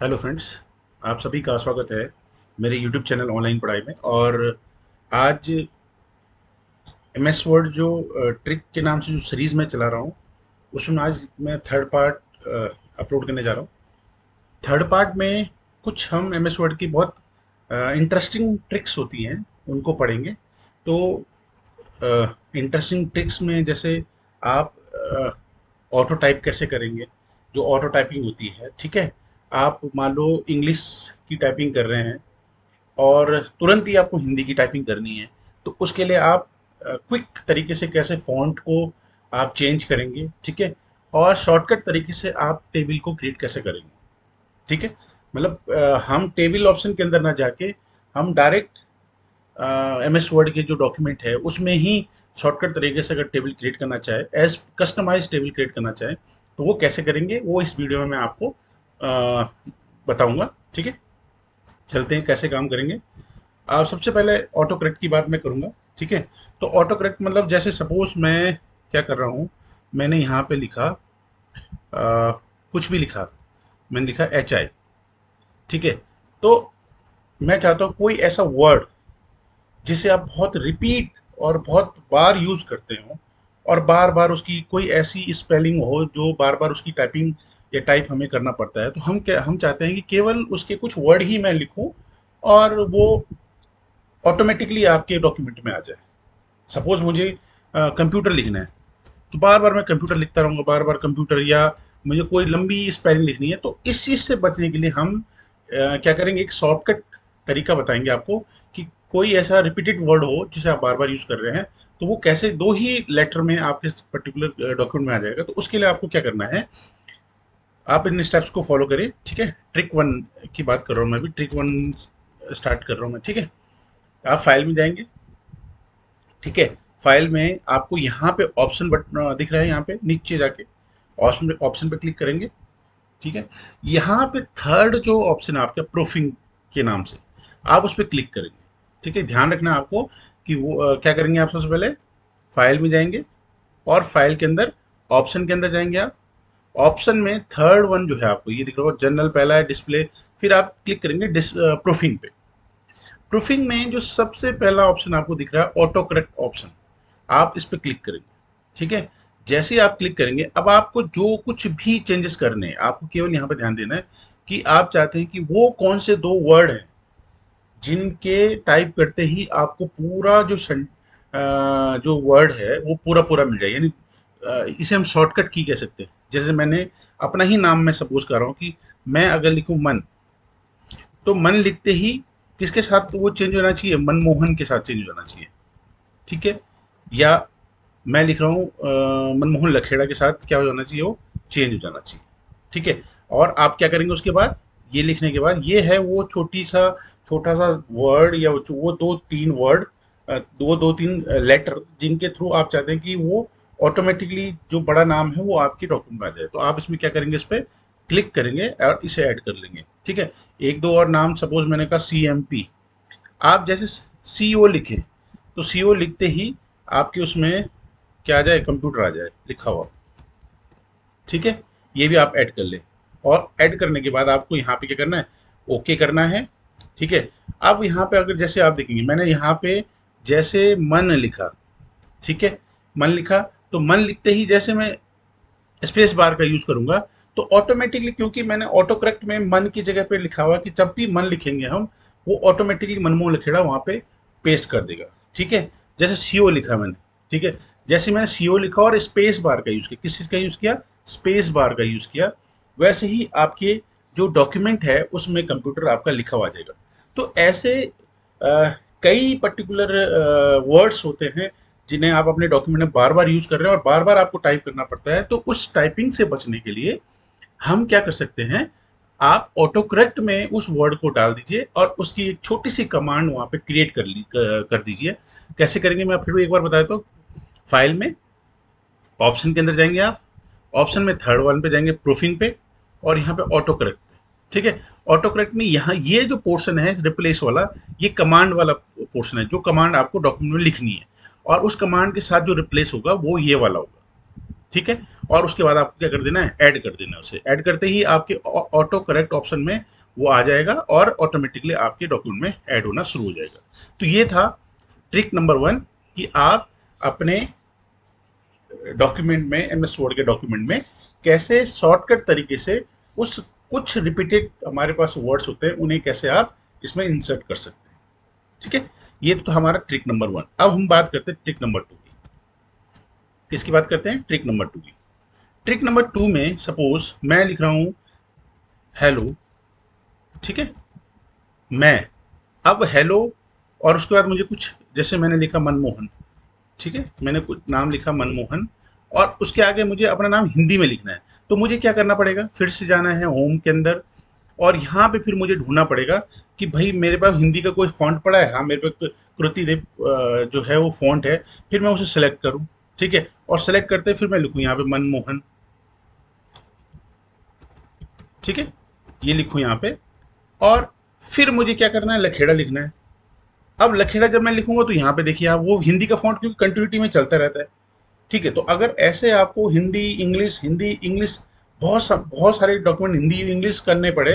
Hello friends. आप सभी का स्वागत है मेरे यूट्यूब चैनल ऑनलाइन पढ़ाई में। और आज एम एस वर्ड जो ट्रिक के नाम से जो सीरीज़ मैं चला रहा हूँ उसमें आज मैं थर्ड पार्ट अपलोड करने जा रहा हूँ। थर्ड पार्ट में कुछ हम एम एस वर्ड की बहुत इंटरेस्टिंग ट्रिक्स होती हैं उनको पढ़ेंगे। तो इंटरेस्टिंग ट्रिक्स में जैसे आप ऑटो टाइप कैसे करेंगे, जो ऑटो टाइपिंग होती है, ठीक है। आप मान लो इंग्लिश की टाइपिंग कर रहे हैं और तुरंत ही आपको हिंदी की टाइपिंग करनी है, तो उसके लिए आप क्विक तरीके से कैसे फ़ॉन्ट को आप चेंज करेंगे, ठीक है। और शॉर्टकट तरीके से आप टेबल को क्रिएट कैसे करेंगे, ठीक है। मतलब हम टेबल ऑप्शन के अंदर ना जाके हम डायरेक्ट एम एस वर्ड के जो डॉक्यूमेंट है उसमें ही शॉर्टकट तरीके से अगर टेबल क्रिएट करना चाहे, एज कस्टमाइज टेबल क्रिएट करना चाहे, तो वो कैसे करेंगे वो इस वीडियो में मैं आपको बताऊंगा, ठीक है। चलते हैं कैसे काम करेंगे। आप सबसे पहले ऑटो करेक्ट की बात मैं करूंगा, ठीक है। तो ऑटो करेक्ट मतलब जैसे सपोज मैं क्या कर रहा हूँ, मैंने यहाँ पे लिखा कुछ भी लिखा, मैंने लिखा एच आई, ठीक है। तो मैं चाहता हूँ कोई ऐसा वर्ड जिसे आप बहुत रिपीट और बहुत बार यूज करते हो और बार बार उसकी कोई ऐसी स्पेलिंग हो जो बार बार उसकी टाइपिंग या टाइप हमें करना पड़ता है, तो हम चाहते हैं कि केवल उसके कुछ वर्ड ही मैं लिखूं और वो ऑटोमेटिकली आपके डॉक्यूमेंट में आ जाए। सपोज मुझे कंप्यूटर लिखना है, तो बार बार मैं कंप्यूटर लिखता रहूँगा, बार बार कंप्यूटर, या मुझे कोई लंबी स्पेलिंग लिखनी है, तो इस चीज़ से बचने के लिए हम क्या करेंगे, एक शॉर्टकट तरीका बताएंगे आपको कि कोई ऐसा रिपीटेड वर्ड हो जिसे आप बार बार यूज़ कर रहे हैं, तो वो कैसे दो ही लेटर में आपके पर्टिकुलर डॉक्यूमेंट में आ जाएगा। तो उसके लिए आपको क्या करना है, आप इन स्टेप्स को फॉलो करिए, ठीक है। ट्रिक वन की बात कर रहा हूँ मैं भी, ट्रिक वन स्टार्ट कर रहा हूँ मैं, ठीक है। आप फाइल में जाएंगे, ठीक है। फाइल में आपको यहाँ पे ऑप्शन बटन दिख रहा है, यहाँ पे नीचे जाके ऑप्शन ऑप्शन पे क्लिक करेंगे, ठीक है। यहाँ पे थर्ड जो ऑप्शन है आपका प्रूफिंग के नाम से, आप उस पर क्लिक करेंगे, ठीक है। ध्यान रखना आपको कि वो क्या करेंगे, आप सबसे पहले फाइल में जाएंगे और फाइल के अंदर ऑप्शन के अंदर जाएंगे आप। ऑप्शन में थर्ड वन जो है आपको ये दिख रहा होगा, जनरल पहला है, डिस्प्ले, फिर आप क्लिक करेंगे प्रूफिंग पे। प्रूफिंग में जो सबसे पहला ऑप्शन आपको दिख रहा है ऑटो करेक्ट ऑप्शन, आप इस पर क्लिक करेंगे, ठीक है। जैसे ही आप क्लिक करेंगे, अब आपको जो कुछ भी चेंजेस करने हैं, आपको केवल यहाँ पे ध्यान देना है कि आप चाहते हैं कि वो कौन से दो वर्ड हैं जिनके टाइप करते ही आपको पूरा जो वर्ड है वो पूरा पूरा मिल जाए, यानी इसे हम शॉर्टकट की कह सकते हैं। जैसे मैंने अपना ही नाम मैं सपोज कर रहा हूँ कि मैं अगर लिखूँ मन, तो मन लिखते ही किसके साथ वो चेंज होना चाहिए, मनमोहन के साथ चेंज हो जाना चाहिए, ठीक है। या मैं लिख रहा हूँ मनमोहन लखेड़ा के साथ क्या हो जाना चाहिए, वो चेंज हो जाना चाहिए, ठीक है। और आप क्या करेंगे उसके बाद, ये लिखने के बाद, ये है वो छोटा सा वर्ड या वो दो तीन वर्ड, दो दो तीन लेटर जिनके थ्रू आप चाहते हैं कि वो ऑटोमेटिकली जो बड़ा नाम है वो आपके डॉक्यूमेंट में आ जाए। तो आप इसमें क्या करेंगे, इस पर क्लिक करेंगे और इसे ऐड कर लेंगे, ठीक है। एक दो और नाम, सपोज मैंने कहा सी एम पी, आप जैसे सी ओ लिखें, तो सी ओ लिखते ही आपके उसमें क्या आ जाए, कंप्यूटर आ जाए लिखा हुआ, ठीक है। ये भी आप ऐड कर लें। और ऐड करने के बाद आपको यहाँ पे क्या करना है, ओके करना है, ठीक है। अब यहाँ पे अगर जैसे आप देखेंगे, मैंने यहाँ पे जैसे मन लिखा, ठीक है, मन लिखा, तो मन लिखते ही जैसे मैं स्पेस बार का यूज करूंगा, तो ऑटोमेटिकली, क्योंकि मैंने ऑटो करेक्ट में मन की जगह पे लिखा हुआ कि जब भी मन लिखेंगे हम, वो ऑटोमेटिकली मनमोहन लखेड़ा वहां पे पेस्ट कर देगा, ठीक है। जैसे सीओ लिखा मैंने, ठीक है, जैसे मैंने सीओ लिखा और स्पेस बार का यूज किया, किस चीज का यूज किया, स्पेस बार का यूज किया, वैसे ही आपके जो डॉक्यूमेंट है उसमें कंप्यूटर आपका लिखा हुआ आ जाएगा। तो ऐसे अ, कई पर्टिकुलर वर्ड्स होते हैं जिन्हें आप अपने डॉक्यूमेंट में बार बार यूज कर रहे हैं और बार बार आपको टाइप करना पड़ता है। तो उस टाइपिंग से बचने के लिए हम क्या कर सकते हैं, आप ऑटो करेक्ट में उस वर्ड को डाल दीजिए और उसकी एक छोटी सी कमांड वहां पे क्रिएट कर दीजिए। कैसे करेंगे मैं फिर भी एक बार बता देता हूँ। फाइल में ऑप्शन के अंदर जाएंगे आप, ऑप्शन में थर्ड वन पे जाएंगे, प्रूफिंग पे, और यहाँ पे ऑटो करेक्ट पे, ठीक है। ऑटो करेक्ट में यहाँ ये जो पोर्शन है रिप्लेस वाला, ये कमांड वाला पोर्शन है, जो कमांड आपको डॉक्यूमेंट में लिखनी है, और उस कमांड के साथ जो रिप्लेस होगा वो ये वाला होगा, ठीक है। और उसके बाद आपको क्या कर देना है, ऐड कर देना है उसे। ऐड करते ही आपके ऑटो करेक्ट ऑप्शन में वो आ जाएगा और ऑटोमेटिकली आपके डॉक्यूमेंट में ऐड होना शुरू हो जाएगा। तो ये था ट्रिक नंबर 1 कि आप अपने डॉक्यूमेंट में, एमएस वर्ड के डॉक्यूमेंट में कैसे शॉर्टकट तरीके से उस कुछ रिपीटेड हमारे पास वर्ड्स होते हैं उन्हें कैसे आप इसमें इंसर्ट कर सकते हैं। ठीक है, ये तो हमारा ट्रिक नंबर 1। अब हम बात करते हैं ट्रिक नंबर 2 की। किसकी बात करते हैं, ट्रिक नंबर 2 की। ट्रिक नंबर 2 में सपोज मैं लिख रहा हूं हेलो, ठीक है, मैं, अब हेलो और उसके बाद मुझे कुछ, जैसे मैंने लिखा मनमोहन, ठीक है, मैंने कुछ नाम लिखा मनमोहन और उसके आगे मुझे अपना नाम हिंदी में लिखना है। तो मुझे क्या करना पड़ेगा, फिर से जाना है होम के अंदर और यहाँ पे फिर मुझे ढूंढना पड़ेगा कि भाई मेरे पास हिंदी का कोई फॉन्ट पड़ा है, हाँ मेरे पास कृति देव जो है वो फॉन्ट है, फिर मैं उसे सेलेक्ट करूँ, ठीक है, और सेलेक्ट करते फिर मैं लिखूँ यहाँ पे मनमोहन, ठीक है, ये लिखूँ यहाँ पे। और फिर मुझे क्या करना है, लखेड़ा लिखना है। अब लखेड़ा जब मैं लिखूंगा तो यहाँ पे देखिए आप, वो हिंदी का फॉन्ट क्योंकि कंटिन्यूटी में चलता रहता है, ठीक है। तो अगर ऐसे आपको हिंदी इंग्लिश बहुत सारे डॉक्यूमेंट हिंदी इंग्लिश करने पड़े,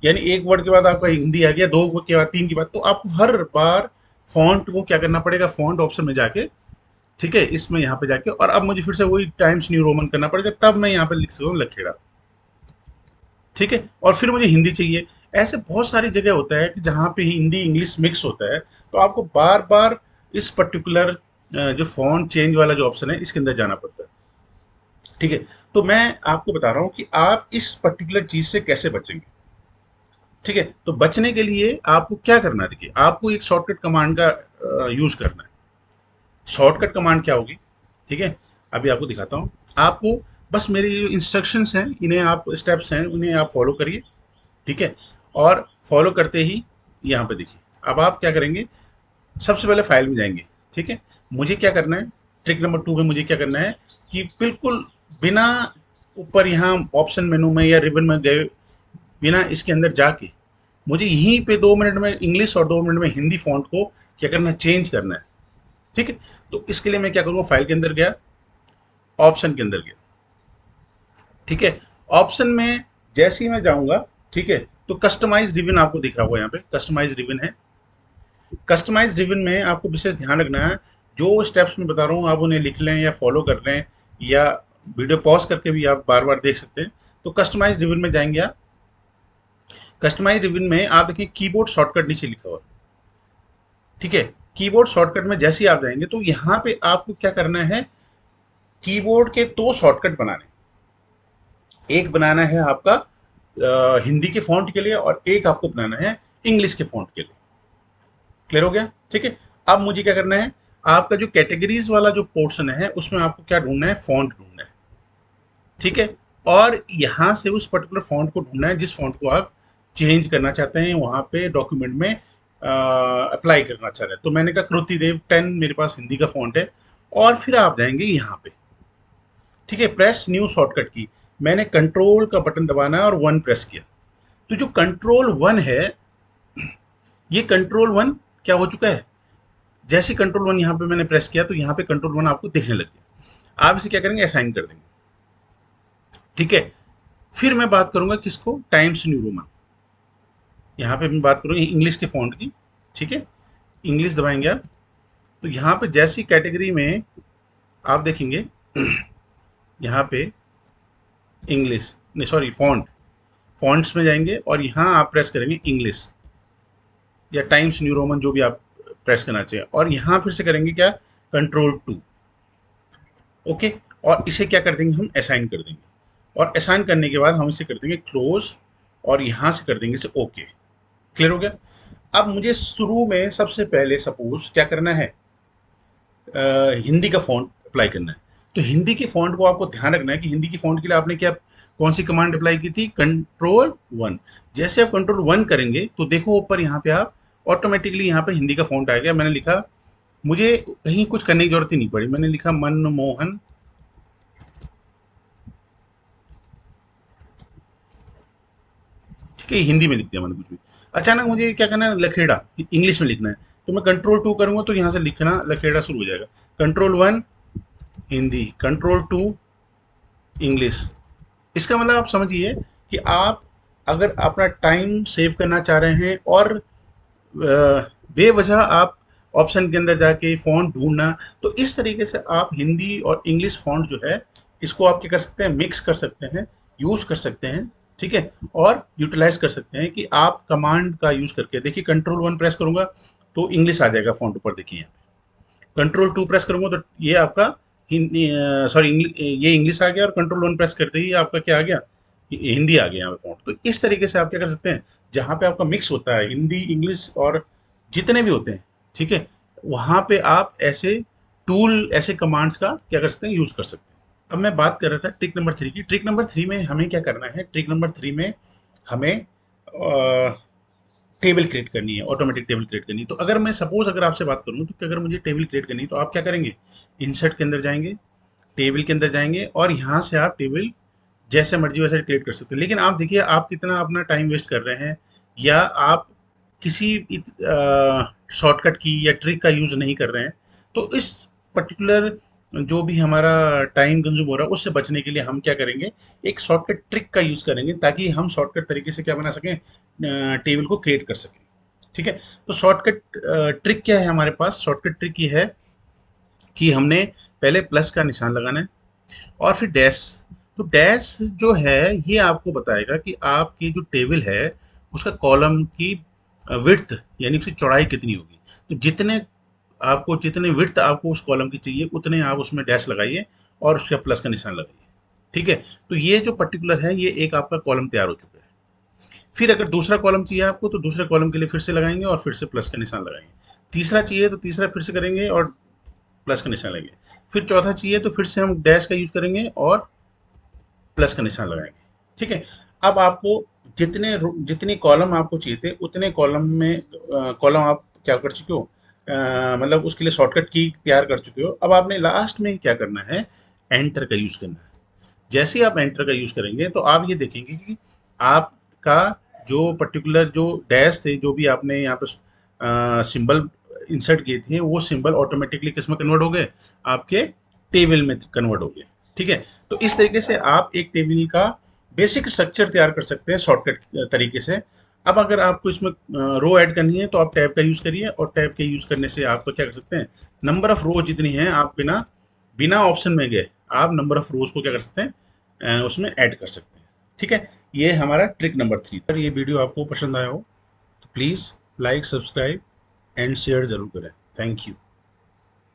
यानी एक वर्ड के बाद आपका हिंदी आ गया, दो वर्ड के बाद तीन के बाद, तो आपको हर बार फॉन्ट को क्या करना पड़ेगा, फॉन्ट ऑप्शन में जाके, ठीक है, इसमें यहाँ पे जाके, और अब मुझे फिर से वही टाइम्स न्यू रोमन करना पड़ेगा, तब मैं यहाँ पे लिख सकता हूँ लखेड़ा, ठीक है। और फिर मुझे हिंदी चाहिए। ऐसे बहुत सारी जगह होता है कि जहाँ पे हिंदी इंग्लिश मिक्स होता है, तो आपको बार बार इस पर्टिकुलर जो फॉन्ट चेंज वाला जो ऑप्शन है इसके अंदर जाना पड़ता है, ठीक है। तो मैं आपको बता रहा हूँ कि आप इस पर्टिकुलर चीज से कैसे बचेंगे, ठीक है। तो बचने के लिए आपको क्या करना है, देखिए आपको एक शॉर्टकट कमांड का यूज करना है। शॉर्टकट कमांड क्या होगी, ठीक है, अभी आपको दिखाता हूँ। आपको बस मेरी जो इंस्ट्रक्शंस हैं, इन्हें आप, स्टेप्स हैं उन्हें आप फॉलो करिए, ठीक है। और फॉलो करते ही यहाँ पे देखिए, अब आप क्या करेंगे, सबसे पहले फाइल में जाएंगे, ठीक है। मुझे क्या करना है, ट्रिक नंबर 2 में मुझे क्या करना है कि बिल्कुल बिना ऊपर यहाँ ऑप्शन मेनू में या रिबन में गए, बिना इसके अंदर जाके मुझे यहीं पे 2 मिनट में इंग्लिश और 2 मिनट में हिंदी फॉन्ट को क्या करना है, चेंज करना है, ठीक है। तो इसके लिए मैं क्या करूँगा, फाइल के अंदर गया, ऑप्शन के अंदर गया, ठीक है। ऑप्शन में जैसे ही मैं जाऊंगा, ठीक है, तो कस्टमाइज रिबन आपको दिख रहा होगा, यहाँ पे कस्टमाइज रिबन है। कस्टमाइज रिबन में आपको विशेष ध्यान रखना है, जो स्टेप्स मैं बता रहा हूँ आप उन्हें लिख लें या फॉलो कर लें, या वीडियो पॉज करके भी आप बार बार देख सकते हैं। तो कस्टमाइज रिबन में जाएंगे आप। कस्टमाइज रिबन में आप देखिए कीबोर्ड शॉर्टकट नीचे लिखा हुआ है, ठीक है। कीबोर्ड शॉर्टकट में जैसे ही आप जाएंगे तो यहाँ पे आपको क्या करना है, कीबोर्ड के 2 शॉर्टकट बनाने, एक बनाना है आपका हिंदी के फॉन्ट के लिए और एक आपको बनाना है इंग्लिश के फॉन्ट के लिए। क्लियर हो गया, ठीक है। अब मुझे क्या करना है, आपका जो कैटेगरीज वाला जो पोर्शन है उसमें आपको क्या ढूंढना है, फॉन्ट ढूंढना है, ठीक है। और यहाँ से उस पर्टिकुलर फॉन्ट को ढूंढना है जिस फॉन्ट को आप चेंज करना चाहते हैं, वहाँ पे डॉक्यूमेंट में अप्लाई करना चाह रहे हैं। तो मैंने कहा कृति देव 10 मेरे पास हिंदी का फॉन्ट है। और फिर आप जाएंगे यहाँ पे, ठीक है, प्रेस न्यू शॉर्टकट की, मैंने कंट्रोल का बटन दबाना है और 1 प्रेस किया। तो जो कंट्रोल 1 है, ये कंट्रोल 1 क्या हो चुका है, जैसे कंट्रोल 1 यहाँ पे मैंने प्रेस किया तो यहाँ पे कंट्रोल 1 आपको दिखने लग गया। आप इसे क्या करेंगे, असाइन कर देंगे, ठीक है। फिर मैं बात करूंगा किसको, टाइम्स न्यू रोमन। यहाँ पे मैं बात करूंगा इंग्लिश के फॉन्ट की, ठीक है। इंग्लिश दबाएंगे आप, तो यहाँ पे जैसी कैटेगरी में आप देखेंगे यहाँ पे इंग्लिश, नहीं सॉरी फॉन्ट, फॉन्ट्स में जाएंगे और यहाँ आप प्रेस करेंगे इंग्लिश या टाइम्स न्यू रोमन, जो भी आप प्रेस करना चाहिए, और यहाँ फिर से करेंगे क्या, कंट्रोल 2, ओके। और इसे क्या कर देंगे, हम असाइन कर देंगे, और असाइन करने के बाद हम इसे कर देंगे क्लोज, और यहाँ से कर देंगे इसे ओके। क्लियर हो गया। अब मुझे शुरू में सबसे पहले सपोज क्या करना है, हिंदी का फॉन्ट अप्लाई करना है। तो हिंदी की फॉन्ट को आपको ध्यान रखना है कि हिंदी की फॉन्ट के लिए आपने क्या, कौन सी कमांड अप्लाई की थी, कंट्रोल 1। जैसे आप कंट्रोल 1 करेंगे तो देखो ऊपर यहाँ पे आप ऑटोमेटिकली यहाँ पे हिंदी का फॉन्ट आ गया। मैंने लिखा, मुझे कहीं कुछ करने की जरूरत ही नहीं पड़ी, मैंने लिखा मनमोहन, ठीक है, हिंदी में लिख दिया मैंने कुछ भी। अचानक मुझे क्या करना है, लखेड़ा इंग्लिश में लिखना है, तो मैं कंट्रोल 2 करूंगा तो यहाँ से लिखना लखेड़ा शुरू हो जाएगा। Control 1 Hindi, control 2 English. इसका मतलब आप समझिए कि आप अगर अपना टाइम सेव करना चाह रहे हैं और बेवजह आप ऑप्शन के अंदर जाके फ़ॉन्ट ढूँढना, तो इस तरीके से आप हिंदी और इंग्लिश फ़ॉन्ट जो है, इसको आप क्या कर सकते हैं, मिक्स कर सकते हैं, यूज़ कर सकते हैं, ठीक है? और यूटिलाइज़ कर सकते हैं कि आप कमांड का यूज़ करके देखिए कंट्रोल 1 प्रेस करूँगा, तो इंग्लिश आ जाएगा फ़ॉन्ट ऊपर देखिए यहाँ पे। कंट्रोल 2 प्रेस करूँगा तो ये आपका हिंदी सॉरी ये इंग्लिश आ गया और कंट्रोल 1 प्रेस करते ही आपका क्या आ गया? हिंदी आ गया यहाँ पे फ़ॉन्ट। तो इस तरीके से आप क्या कर सकते हैं, जहाँ पे आपका मिक्स होता है हिंदी, इंग्लिश और जितने भी होते हैं, ठीक है? वहाँ पे आप ऐसे टूल, ऐसे कमांड्स का क्या कर सकते हैं, यूज़ कर सकते हैं। अब मैं बात कर रहा था ट्रिक नंबर 3 की। ट्रिक नंबर 3 में हमें क्या करना है, ट्रिक नंबर 3 में हमें टेबल क्रिएट करनी है, ऑटोमेटिक टेबल क्रिएट करनी है। तो अगर मैं सपोज़ अगर आपसे बात करूँ तो कि अगर मुझे टेबल क्रिएट करनी है, तो आप क्या करेंगे, इंसर्ट के अंदर जाएँगे, टेबल के अंदर जाएँगे और यहाँ से आप टेबल जैसे मर्ज़ी वैसे क्रिएट कर सकते हैं। लेकिन आप देखिए आप कितना अपना टाइम वेस्ट कर रहे हैं, या आप किसी शॉर्टकट की या ट्रिक का यूज़ नहीं कर रहे हैं। तो इस पर्टिकुलर जो भी हमारा टाइम कंज्यूम हो रहा है उससे बचने के लिए हम क्या करेंगे, एक शॉर्टकट ट्रिक का यूज़ करेंगे ताकि हम शॉर्टकट तरीके से क्या बना सकें, टेबल को क्रिएट कर सकें। ठीक है? तो शॉर्टकट ट्रिक क्या है हमारे पास? शॉर्टकट ट्रिक ये है कि हमने पहले प्लस का निशान लगाना है और फिर डैश। तो डैश जो है ये आपको बताएगा कि आपकी जो टेबल है उसका कॉलम की विड्थ यानी उसकी चौड़ाई कितनी होगी। तो जितने विड्थ आपको उस कॉलम की चाहिए उतने आप उसमें डैश लगाइए और उसका प्लस का निशान लगाइए। ठीक है? तो ये जो पर्टिकुलर है ये एक आपका कॉलम तैयार हो चुका है। फिर अगर दूसरा कॉलम चाहिए आपको तो दूसरे कॉलम के लिए फिर से लगाएंगे और फिर से प्लस का निशान लगाएंगे। तीसरा चाहिए तो तीसरा फिर से करेंगे और प्लस का निशान लगाएंगे। फिर चौथा चाहिए तो फिर से हम डैश का यूज़ करेंगे और प्लस का निशान लगाएंगे। ठीक है? अब आपको जितनी कॉलम आपको चाहिए थे उतने कॉलम में कॉलम आप क्या कर चुके हो, मतलब उसके लिए शॉर्टकट की तैयार कर चुके हो। अब आपने लास्ट में क्या करना है, एंटर का यूज़ करना है। जैसे ही आप एंटर का यूज़ करेंगे तो आप ये देखेंगे कि आपका जो पर्टिकुलर जो डैश थे, जो भी आपने यहाँ पे सिंबल इंसर्ट किए थे, वो सिंबल ऑटोमेटिकली किस में कन्वर्ट हो गए, आपके टेबल में कन्वर्ट हो गए। ठीक है? तो इस तरीके से आप एक टेबल का बेसिक स्ट्रक्चर तैयार कर सकते हैं शॉर्टकट तरीके से। अब अगर आपको इसमें रो ऐड करनी है तो आप टैब का यूज़ करिए और टैब के यूज़ करने से आपको क्या कर सकते हैं, नंबर ऑफ रो जितनी है आप बिना बिना ऑप्शन में गए आप नंबर ऑफ रोज को क्या कर सकते हैं, उसमें ऐड कर सकते हैं। ठीक है? ये हमारा ट्रिक नंबर 3। अगर ये वीडियो आपको पसंद आया हो तो please like, subscribe and share ज़रूर करें। Thank you.